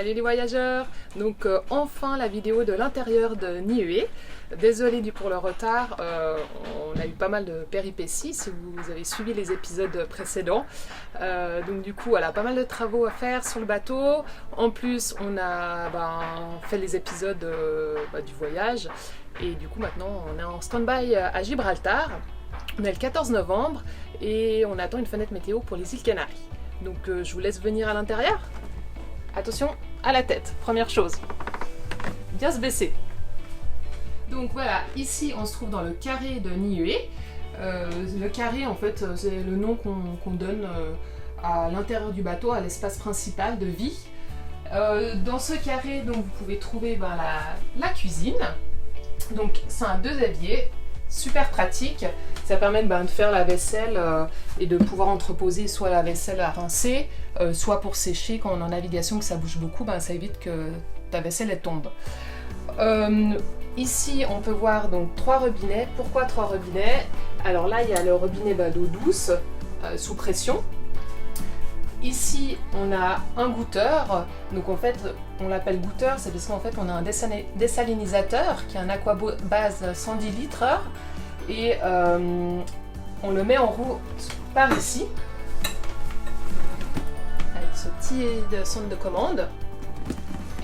Salut les voyageurs! Donc enfin la vidéo de l'intérieur de Niue. Désolée pour le retard, on a eu pas mal de péripéties si vous avez suivi les épisodes précédents. Donc du coup voilà, pas mal de travaux à faire sur le bateau. En plus on a fait les épisodes du voyage. Et du coup maintenant on est en stand-by à Gibraltar. On est le 14 novembre et on attend une fenêtre météo pour les îles Canaries. Donc je vous laisse venir à l'intérieur. Attention à la tête, première chose. Bien se baisser. Donc voilà, ici on se trouve dans le carré de Niue. Le carré en fait c'est le nom qu'on donne à l'intérieur du bateau, à l'espace principal de vie. Dans ce carré donc vous pouvez trouver la cuisine. Donc c'est un 2 éviers, super pratique. Ça permet de faire la vaisselle et de pouvoir entreposer soit la vaisselle à rincer, soit pour sécher quand on est en navigation que ça bouge beaucoup, ça évite que ta vaisselle elle tombe. Ici on peut voir donc 3 robinets. Pourquoi 3 robinets? Alors là il y a le robinet d'eau douce sous pression. Ici on a un goûteur, donc en fait on l'appelle goûteur, c'est parce qu'en fait on a un désalinisateur qui est un aquabase 110 litres et on le met en route par ici avec ce petit centre de commande.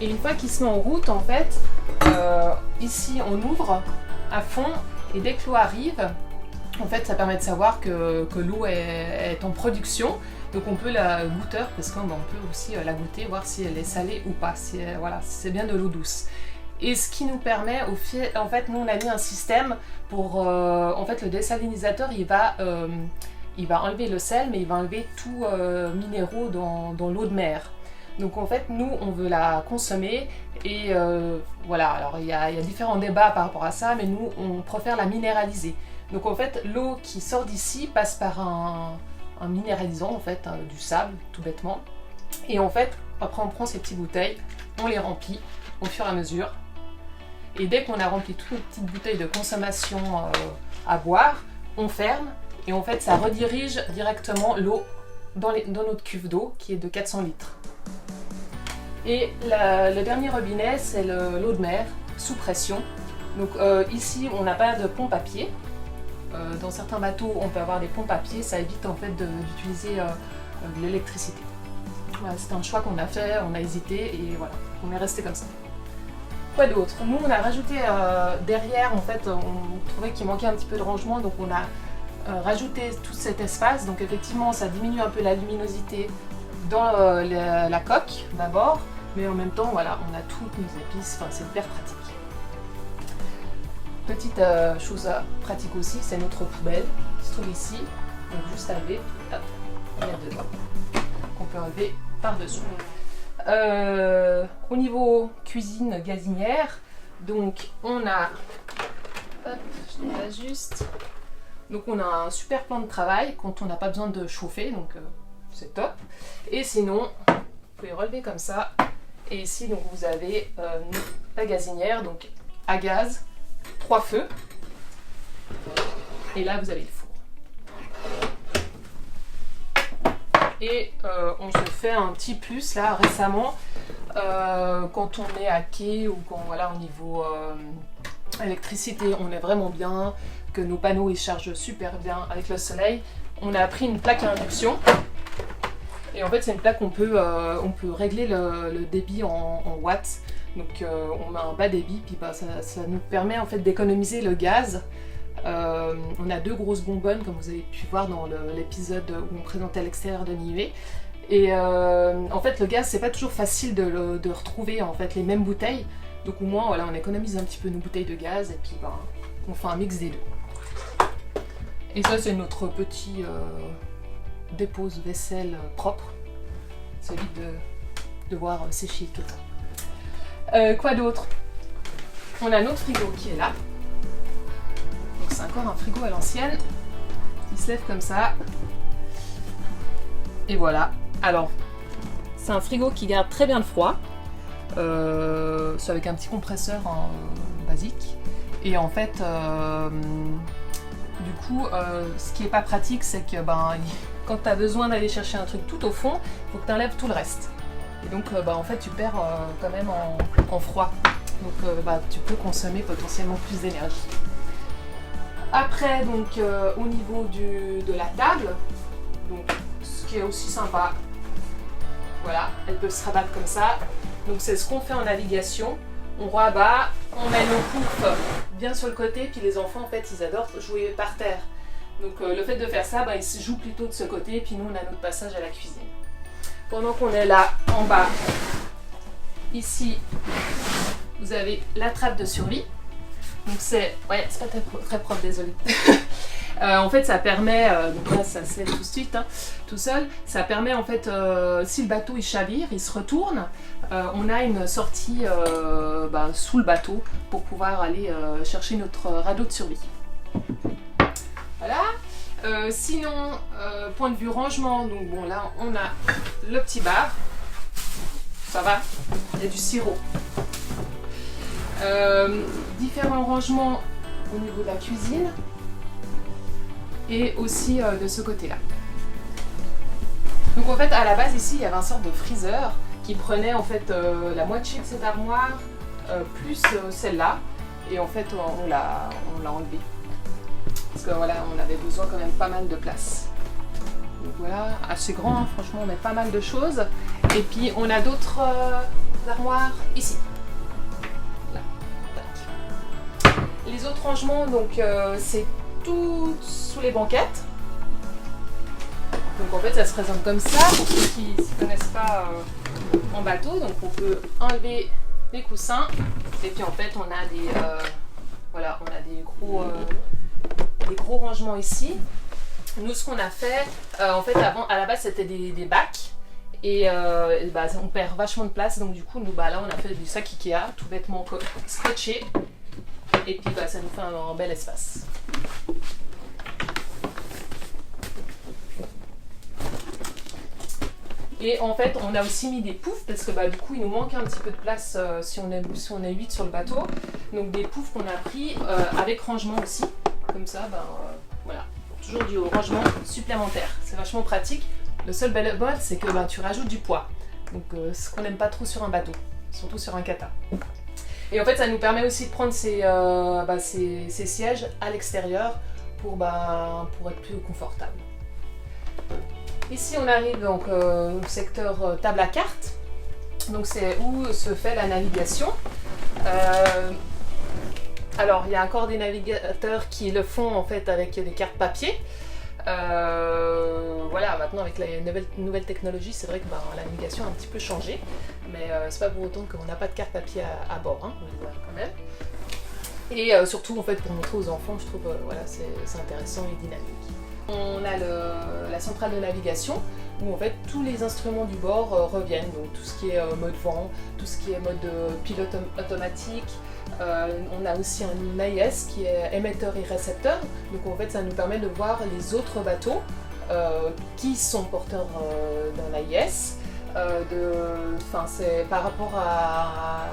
Et une fois qu'il se met en route, en fait, ici on ouvre à fond et dès que l'eau arrive, en fait ça permet de savoir que l'eau est en production. Donc on peut la goûter parce qu'on peut aussi la goûter, voir si elle est salée ou pas, si c'est bien de l'eau douce. Et ce qui nous permet, en fait nous on a mis un système pour, en fait le désalinisateur il va enlever le sel mais il va enlever tout minéraux dans l'eau de mer. Donc en fait nous on veut la consommer et voilà, alors il y a différents débats par rapport à ça mais nous on préfère la minéraliser. Donc en fait l'eau qui sort d'ici passe par un minéralisant en fait, du sable tout bêtement. Et en fait après on prend ces petites bouteilles, on les remplit au fur et à mesure. Et dès qu'on a rempli toutes les petites bouteilles de consommation à boire, on ferme et en fait ça redirige directement l'eau dans notre cuve d'eau qui est de 400 litres. Et le dernier robinet c'est l'eau de mer sous pression. Donc ici on n'a pas de pompe à pied. Dans certains bateaux on peut avoir des pompes à pied, ça évite en fait d'utiliser de l'électricité. Voilà, c'est un choix qu'on a fait, on a hésité et voilà, on est resté comme ça. Quoi d'autre? Nous on a rajouté derrière, en fait on trouvait qu'il manquait un petit peu de rangement, donc on a rajouté tout cet espace. Donc effectivement ça diminue un peu la luminosité dans la coque d'abord, mais en même temps voilà, on a toutes nos épices, c'est hyper pratique. Petite chose pratique aussi, c'est notre poubelle qui se trouve ici, donc juste à lever, hop, on met dedans, qu'on peut enlever par-dessus. Au niveau cuisine gazinière, donc on a, hop, je l'ajuste, donc on a un super plan de travail quand on n'a pas besoin de chauffer, donc c'est top. Et sinon, vous pouvez relever comme ça, et ici donc vous avez la gazinière, donc à gaz, 3 feux, et là vous avez le four. Et on se fait un petit plus là récemment quand on est à quai ou quand voilà au niveau électricité on est vraiment bien, que nos panneaux ils chargent super bien avec le soleil. On a pris une plaque à induction et en fait c'est une plaque on peut régler le débit en watts. Donc on met un bas débit puis ça nous permet en fait d'économiser le gaz. On a 2 grosses bonbonnes comme vous avez pu voir dans l'épisode où on présentait l'extérieur de Niue. Et en fait le gaz c'est pas toujours facile de retrouver en fait les mêmes bouteilles. Donc au moins voilà, on économise un petit peu nos bouteilles de gaz et puis on fait un mix des deux. Et ça c'est notre petit dépose vaisselle propre. Ça évite de devoir sécher tout le temps. Quoi d'autre? On a notre frigo qui est là. Donc c'est encore un frigo à l'ancienne. Il se lève comme ça. Et voilà. Alors, c'est un frigo qui garde très bien le froid. C'est avec un petit compresseur basique. Et en fait, du coup, ce qui est pas pratique, c'est que quand tu as besoin d'aller chercher un truc tout au fond, il faut que tu enlèves tout le reste. Et donc en fait tu perds quand même en froid. Donc tu peux consommer potentiellement plus d'énergie. Après donc au niveau de la table, donc ce qui est aussi sympa, voilà, elles peuvent se rabattre comme ça. Donc c'est ce qu'on fait en navigation. On rabat, on met nos poufs bien sur le côté, puis les enfants en fait ils adorent jouer par terre. Donc le fait de faire ça, ils se jouent plutôt de ce côté, puis nous on a notre passage à la cuisine. Pendant qu'on est là en bas, ici vous avez la trappe de survie. Donc c'est pas très propre, désolé. En fait ça permet, donc là ça se fait tout de suite, tout seul, ça permet en fait, si le bateau il chavire, il se retourne, on a une sortie sous le bateau pour pouvoir aller chercher notre radeau de survie. Voilà. Sinon, point de vue rangement, donc bon là on a le petit bar, ça va, il y a du sirop. Différents rangements au niveau de la cuisine et aussi de ce côté-là. Donc en fait à la base ici il y avait une sorte de freezer qui prenait en fait la moitié de cette armoire plus celle-là, et en fait on l'a enlevé parce que voilà, on avait besoin quand même pas mal de place. Donc voilà, assez grand, hein, franchement on met pas mal de choses. Et puis on a d'autres armoires ici. Là. Tac. Les autres rangements, donc c'est tout sous les banquettes. Donc en fait ça se présente comme ça, pour ceux qui ne s'y connaissent pas en bateau. Donc on peut enlever les coussins, et puis en fait on a des des gros rangements ici. Nous ce qu'on a fait, en fait avant, à la base c'était des bacs, et on perd vachement de place, donc du coup nous là on a fait du sac Ikea tout bêtement scotché, et puis ça nous fait un bel espace. Et en fait, on a aussi mis des poufs parce que du coup, il nous manque un petit peu de place si on est 8 sur le bateau. Donc des poufs qu'on a pris avec rangement aussi. Comme ça, voilà. Toujours du rangement supplémentaire. C'est vachement pratique. Le seul bémol, c'est que tu rajoutes du poids. Donc ce qu'on n'aime pas trop sur un bateau, surtout sur un kata. Et en fait, ça nous permet aussi de prendre ces sièges à l'extérieur pour être plus confortable. Ici on arrive donc au secteur table à cartes, donc c'est où se fait la navigation. Alors il y a encore des navigateurs qui le font en fait avec des cartes papier. Voilà, maintenant avec la nouvelle technologie, c'est vrai que la navigation a un petit peu changé, mais c'est pas pour autant qu'on n'a pas de carte papier à bord, on les a quand même. Et surtout en fait pour montrer aux enfants, je trouve c'est intéressant et dynamique. On a la centrale de navigation où en fait tous les instruments du bord reviennent, donc tout ce qui est mode vent, tout ce qui est mode pilote automatique. On a aussi un AIS qui est émetteur et récepteur, donc en fait ça nous permet de voir les autres bateaux qui sont porteurs d'un AIS. C'est par rapport à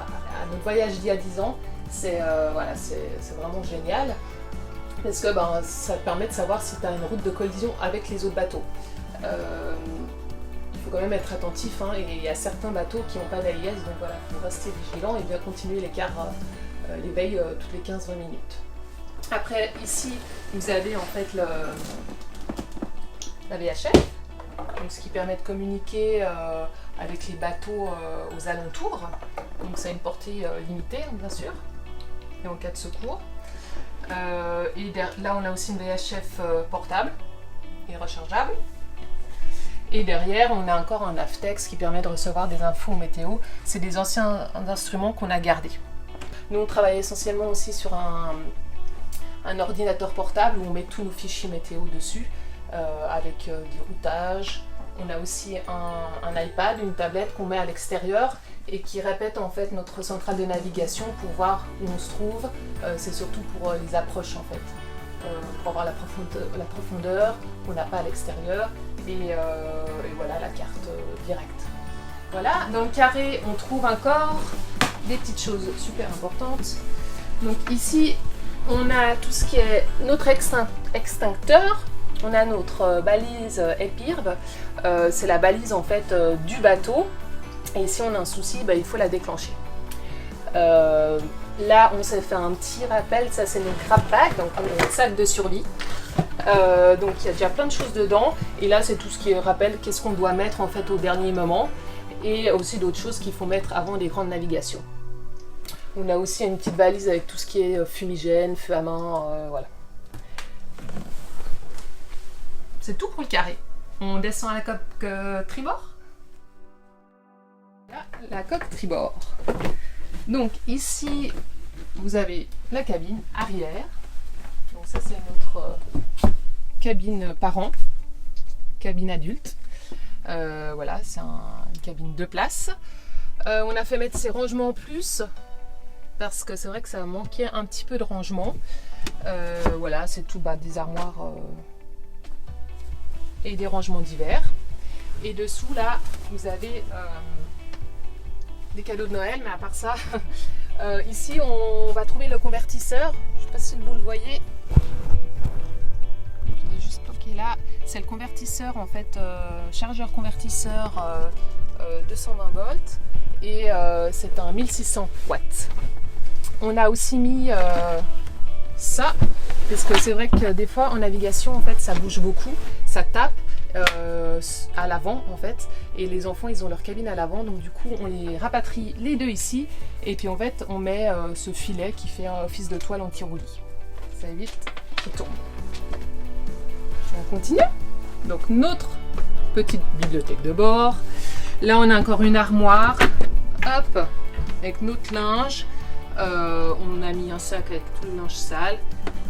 notre voyage d'il y a 10 ans, c'est vraiment génial. Parce que ça te permet de savoir si tu as une route de collision avec les autres bateaux. Il faut quand même être attentif, et il y a certains bateaux qui n'ont pas d'AIS, donc voilà, il faut rester vigilant et bien continuer l'éveil toutes les 15-20 minutes. Après, ici, vous avez en fait la VHF, donc ce qui permet de communiquer avec les bateaux aux alentours. Donc ça a une portée limitée, bien sûr, et en cas de secours. Et là on a aussi une VHF portable et rechargeable, et derrière on a encore un Avtex qui permet de recevoir des infos météo. C'est des anciens instruments qu'on a gardés. Nous on travaille essentiellement aussi sur un ordinateur portable où on met tous nos fichiers météo dessus, avec du routage. On a aussi un iPad, une tablette qu'on met à l'extérieur et qui répète en fait notre centrale de navigation pour voir où on se trouve. C'est surtout pour les approches en fait, pour avoir la profondeur qu'on n'a pas à l'extérieur, et voilà la carte directe. Voilà, dans le carré on trouve encore des petites choses super importantes. Donc ici on a tout ce qui est notre extincteur. On a notre balise EPIRB, c'est la balise en fait du bateau. Et si on a un souci, il faut la déclencher. Là, on s'est fait un petit rappel, ça c'est notre grab bag, donc notre sac de survie. Donc il y a déjà plein de choses dedans. Et là, c'est tout ce qui rappelle qu'est-ce qu'on doit mettre en fait au dernier moment. Et aussi d'autres choses qu'il faut mettre avant des grandes navigations. On a aussi une petite valise avec tout ce qui est fumigène, feu à main, voilà. C'est tout pour le carré. On descend à la coque tribord. Là, la coque tribord. Donc ici, vous avez la cabine arrière. Donc ça c'est notre cabine parent, cabine adulte. Voilà, c'est une cabine 2 places. On a fait mettre ces rangements en plus parce que c'est vrai que ça manquait un petit peu de rangement. Voilà, c'est tout des armoires et des rangements divers. Et dessous là, vous avez des cadeaux de Noël, mais à part ça, ici on va trouver le convertisseur. Je ne sais pas si vous le voyez. Il est juste bloqué là. C'est le convertisseur en fait, chargeur convertisseur 220 volts et c'est un 1600 watts. On a aussi mis ça, parce que c'est vrai que des fois en navigation en fait ça bouge beaucoup, ça tape à l'avant en fait, et les enfants ils ont leur cabine à l'avant, donc du coup on les rapatrie les deux ici, et puis en fait on met ce filet qui fait un office de toile anti-roulis. Ça évite qu'il tombe. On continue. Donc notre petite bibliothèque de bord. Là on a encore une armoire, hop, avec notre linge. On a mis un sac avec tout le linge sale.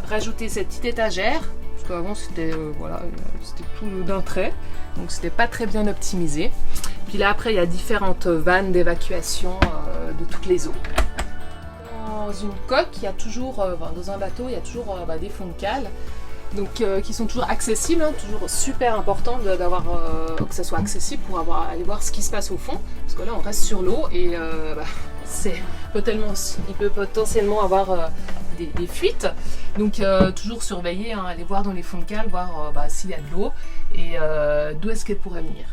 Rajouter cette petite étagère, parce qu'avant c'était voilà, c'était tout d'un trait, donc c'était pas très bien optimisé. Puis là après il y a différentes vannes d'évacuation de toutes les eaux. Dans une coque, il y a toujours, dans un bateau, il y a toujours des fonds de cale. Donc qui sont toujours accessibles, hein, toujours super important d'avoir que ça soit accessible pour aller voir ce qui se passe au fond, parce que là on reste sur l'eau et il peut potentiellement avoir des fuites, donc toujours surveiller, hein, aller voir dans les fonds de cale, voir s'il y a de l'eau et d'où est-ce qu'elle pourrait venir.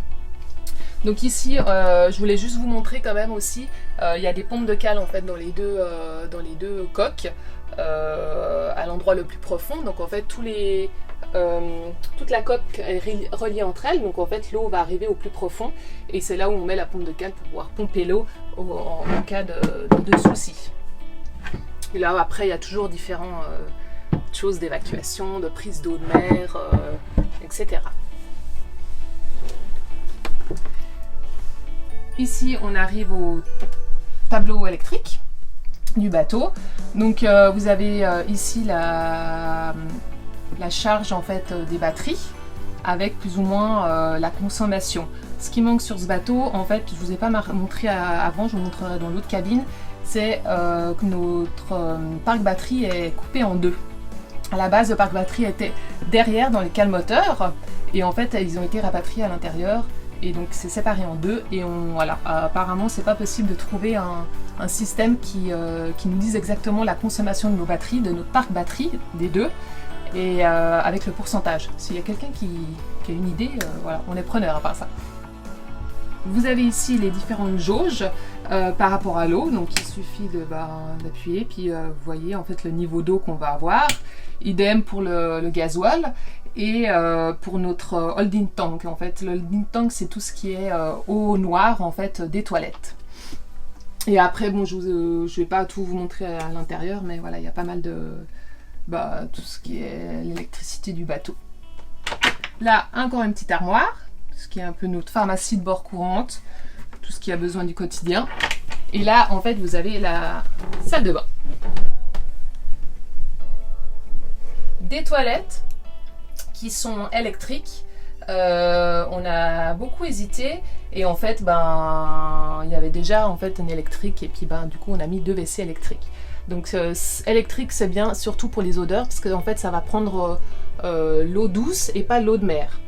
Donc ici, je voulais juste vous montrer quand même aussi, il y a des pompes de cale en fait dans les deux coques. À l'endroit le plus profond, donc en fait toute la coque est reliée entre elles, donc en fait l'eau va arriver au plus profond et c'est là où on met la pompe de cale pour pouvoir pomper l'eau en cas de soucis. Et là après il y a toujours différentes choses d'évacuation, de prise d'eau de mer, etc. Ici on arrive au tableau électrique du bateau. Donc vous avez ici la charge en fait des batteries avec plus ou moins la consommation. Ce qui manque sur ce bateau, en fait, je vous ai pas montré avant, je vous montrerai dans l'autre cabine, c'est que notre parc batterie est coupé en deux. À la base, le parc batterie était derrière dans les cales moteurs et en fait ils ont été rapatriés à l'intérieur. Et donc c'est séparé en deux et voilà, apparemment c'est pas possible de trouver un système qui nous dise exactement la consommation de nos batteries, de notre parc batterie, des deux, et avec le pourcentage. S'il y a quelqu'un qui a une idée, voilà, on est preneur à part ça. Vous avez ici les différentes jauges par rapport à l'eau, donc il suffit d'appuyer, puis vous voyez en fait le niveau d'eau qu'on va avoir. Idem pour le gasoil. Et pour notre holding tank, en fait, le holding tank c'est tout ce qui est eau noire en fait des toilettes. Et après bon, je vais pas tout vous montrer à l'intérieur, mais voilà, il y a pas mal de tout ce qui est l'électricité du bateau. Là encore une petite armoire, ce qui est un peu notre pharmacie de bord courante, tout ce qui a besoin du quotidien. Et là en fait vous avez la salle de bain, des toilettes qui sont électriques. On a beaucoup hésité et en fait il y avait déjà en fait un électrique et puis du coup on a mis 2 WC électriques. Donc électrique c'est bien surtout pour les odeurs parce que en fait ça va prendre l'eau douce et pas l'eau de mer.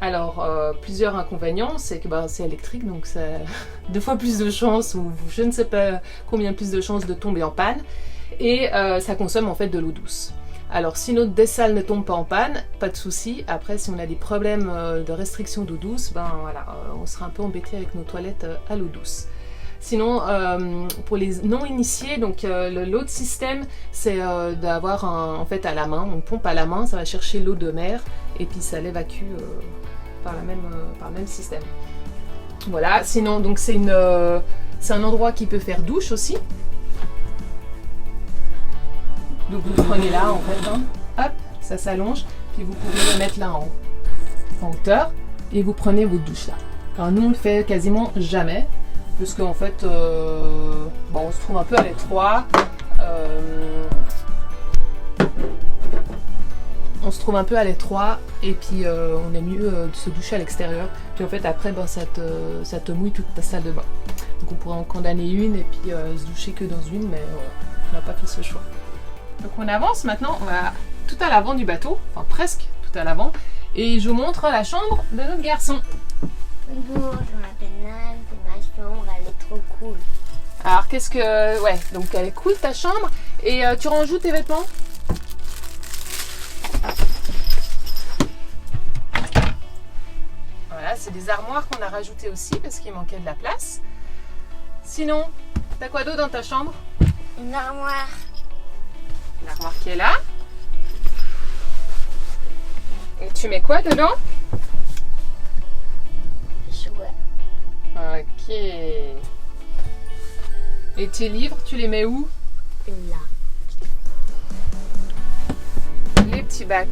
Alors plusieurs inconvénients, c'est que c'est électrique, donc c'est 2 fois plus de chances ou je ne sais pas combien plus de chances de tomber en panne et ça consomme en fait de l'eau douce. Alors si notre dessalle ne tombe pas en panne, pas de souci. Après si on a des problèmes de restriction d'eau douce, ben voilà, on sera un peu embêté avec nos toilettes à l'eau douce. Sinon, pour les non-initiés, donc l'autre système, c'est d'avoir en fait à la main, on pompe à la main, ça va chercher l'eau de mer et puis ça l'évacue par le même système. Voilà, sinon donc c'est un endroit qui peut faire douche aussi. Donc vous prenez là en fait, hein, hop, ça s'allonge, puis vous pouvez le mettre là en hauteur et vous prenez votre douche là. Alors nous on le fait quasiment jamais. Parce qu'en fait, on se trouve un peu à l'étroit. On se trouve un peu à l'étroit et puis on est mieux de se doucher à l'extérieur. Puis en fait, après, ça te mouille toute ta salle de bain. Donc on pourrait en condamner une et puis se doucher que dans une, mais on n'a pas fait ce choix. Donc on avance maintenant, on va tout à l'avant du bateau, enfin presque tout à l'avant. Et je vous montre la chambre de notre garçon. Bonjour, je m'appelle Nan, c'est ma chambre, elle est trop cool. Alors qu'est-ce que... Ouais, donc elle est cool ta chambre. Et tu ranges où tes vêtements? Voilà, c'est des armoires qu'on a rajoutées aussi parce qu'il manquait de la place. Sinon, t'as quoi d'autre dans ta chambre? Une armoire. L'armoire qui est là. Et tu mets quoi dedans? Ok. Et tes livres, tu les mets où? Là. Les petits bacs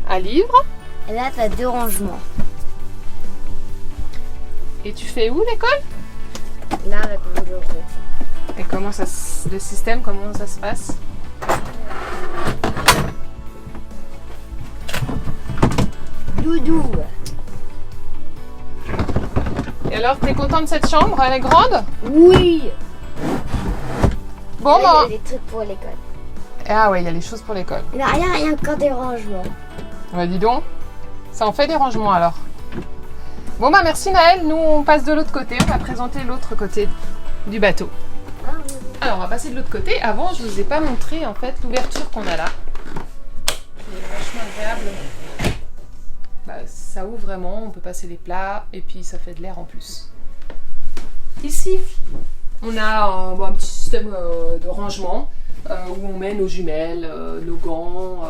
à livres. Et là, tu as 2 rangements. Et tu fais où l'école? Là, avec mon bureau. Et comment ça, le système, comment ça se passe? Doudou. Et alors, t'es content de cette chambre? Elle est grande? Oui. Bon, là, il y a des trucs pour l'école. Ah ouais, il y a les choses pour l'école. Là, il y a encore des rangements. Bah dis donc, ça en fait des rangements alors. Bon bah merci Naël, nous on passe de l'autre côté, on va présenter l'autre côté du bateau. Alors on va passer de l'autre côté. Avant je vous ai pas montré en fait l'ouverture qu'on a là. Qui est vachement agréable. Bah, ça ouvre vraiment, on peut passer les plats et puis ça fait de l'air en plus. Ici on a un petit système de rangement où on met nos jumelles, nos gants,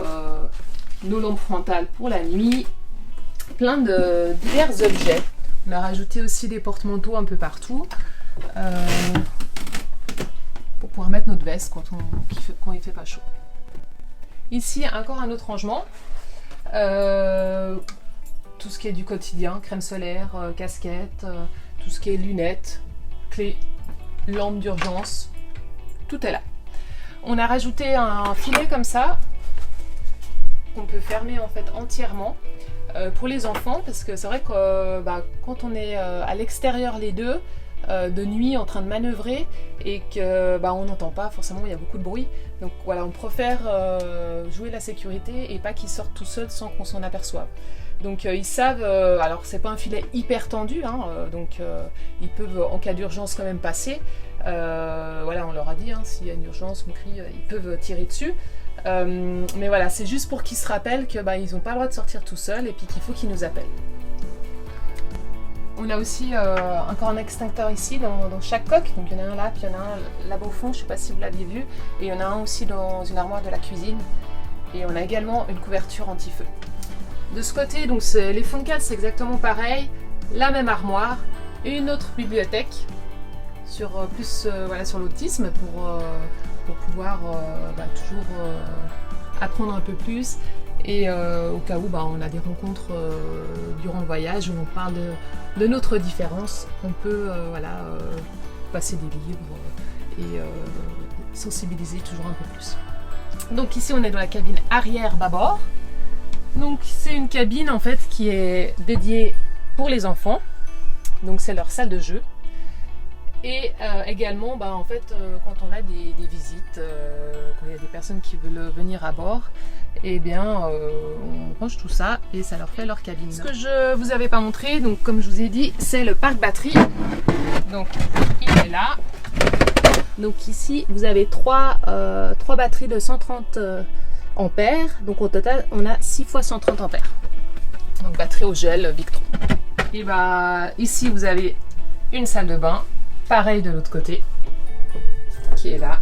nos lampes frontales pour la nuit, plein de divers objets. On a rajouté aussi des porte-manteaux un peu partout pour pouvoir mettre notre veste quand il fait pas chaud. Ici encore un autre rangement, tout ce qui est du quotidien, crème solaire, casquette, tout ce qui est lunettes, clés, lampes d'urgence, tout est là. On a rajouté un filet comme ça qu'on peut fermer en fait entièrement pour les enfants, parce que c'est vrai que quand on est à l'extérieur les deux de nuit en train de manœuvrer et que on n'entend pas forcément, il y a beaucoup de bruit, donc voilà, on préfère jouer la sécurité et pas qu'ils sortent tout seuls sans qu'on s'en aperçoive. Donc ils savent, alors c'est pas un filet hyper tendu, hein, donc ils peuvent en cas d'urgence quand même passer. Voilà, on leur a dit, hein, s'il y a une urgence, on crie, ils peuvent tirer dessus. Mais voilà, c'est juste pour qu'ils se rappellent que ils n'ont pas le droit de sortir tout seuls et puis qu'il faut qu'ils nous appellent. On a aussi encore un extincteur ici dans chaque coque, donc il y en a un là, puis il y en a un là-bas au fond, je ne sais pas si vous l'aviez vu, et il y en a un aussi dans une armoire de la cuisine, et on a également une couverture anti-feu. De ce côté, donc les fonds de cale, c'est exactement pareil, la même armoire, une autre bibliothèque, sur l'autisme pour pouvoir toujours apprendre un peu plus, et au cas où on a des rencontres durant le voyage où on parle de notre différence, on peut passer des livres et sensibiliser toujours un peu plus. Donc ici on est dans la cabine arrière bâbord. Donc c'est une cabine en fait qui est dédiée pour les enfants, donc c'est leur salle de jeu. Et également, quand on a des visites, quand il y a des personnes qui veulent venir à bord, on range tout ça et ça leur fait leur cabine. Ce que je vous avais pas montré, donc comme je vous ai dit, c'est le parc batterie. Donc il est là. Donc ici, vous avez trois batteries de 130 ampères. Donc au total, on a 6 fois 130 ampères. Donc batterie au gel Victron. Et bah ici vous avez une salle de bain, pareil de l'autre côté, qui est là.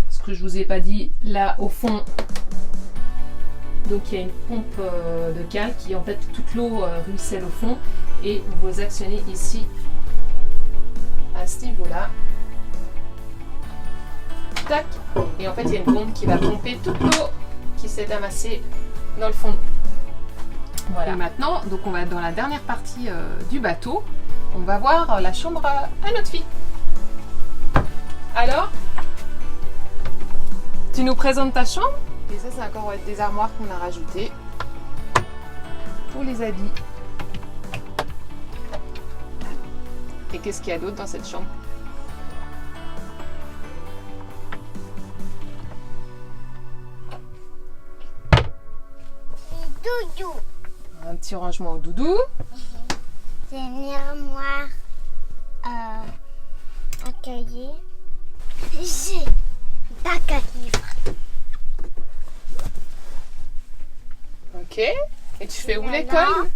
Ce que je vous ai pas dit, là au fond, donc il y a une pompe de cale qui en fait toute l'eau ruisselle au fond et vous actionnez ici à ce niveau-là. Tac. Et en fait il y a une pompe qui va pomper toute l'eau qui s'est amassée dans le fond. Voilà. Et maintenant, donc on va être dans la dernière partie du bateau. On va voir la chambre à notre fille. Alors, tu nous présentes ta chambre? Et ça, c'est encore des armoires qu'on a rajoutées pour les habits. Et qu'est-ce qu'il y a d'autre dans cette chambre? Doudou. Un petit rangement au doudou. C'est une armoire à cahier. J'ai bac à livres. Ok. Et tu fais où La l'école? lampe.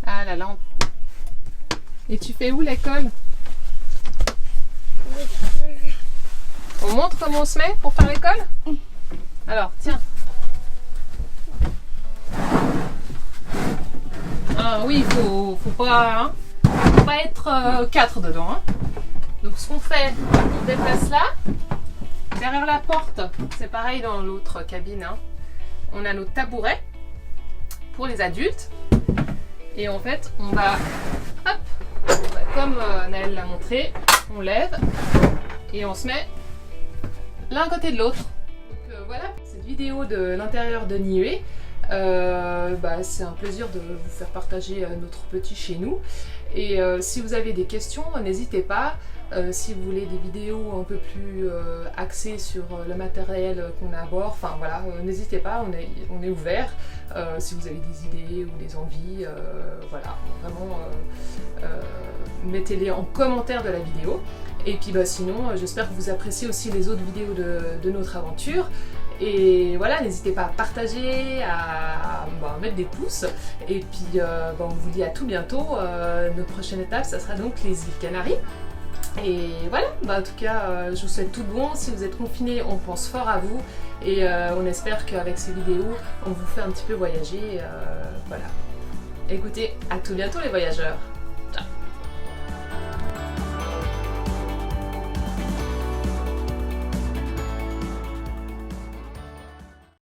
Ah, la lampe. Et tu fais où l'école? On montre comment on se met pour faire l'école? Alors, tiens. Ah oui, faut pas être 4 dedans. Hein. Donc ce qu'on fait, on se déplace là. Derrière la porte, c'est pareil dans l'autre cabine. Hein. On a nos tabourets pour les adultes. Et en fait, on va, hop, comme Naël l'a montré, on lève et on se met l'un à côté de l'autre. Donc voilà, cette vidéo de l'intérieur de Niue. C'est un plaisir de vous faire partager notre petit chez nous. Et si vous avez des questions, n'hésitez pas. Si vous voulez des vidéos un peu plus axées sur le matériel qu'on a à bord, enfin voilà, n'hésitez pas, on est ouvert. Si vous avez des idées ou des envies, voilà, vraiment mettez-les en commentaire de la vidéo. Et puis sinon, j'espère que vous appréciez aussi les autres vidéos de notre aventure. Et voilà, n'hésitez pas à partager, à mettre des pouces. Et puis on vous dit à tout bientôt. Notre prochaine étape, ça sera donc les îles Canaries. Et voilà, en tout cas, je vous souhaite tout bon. Si vous êtes confinés, on pense fort à vous. Et on espère qu'avec ces vidéos, on vous fait un petit peu voyager. Voilà. Écoutez, à tout bientôt les voyageurs.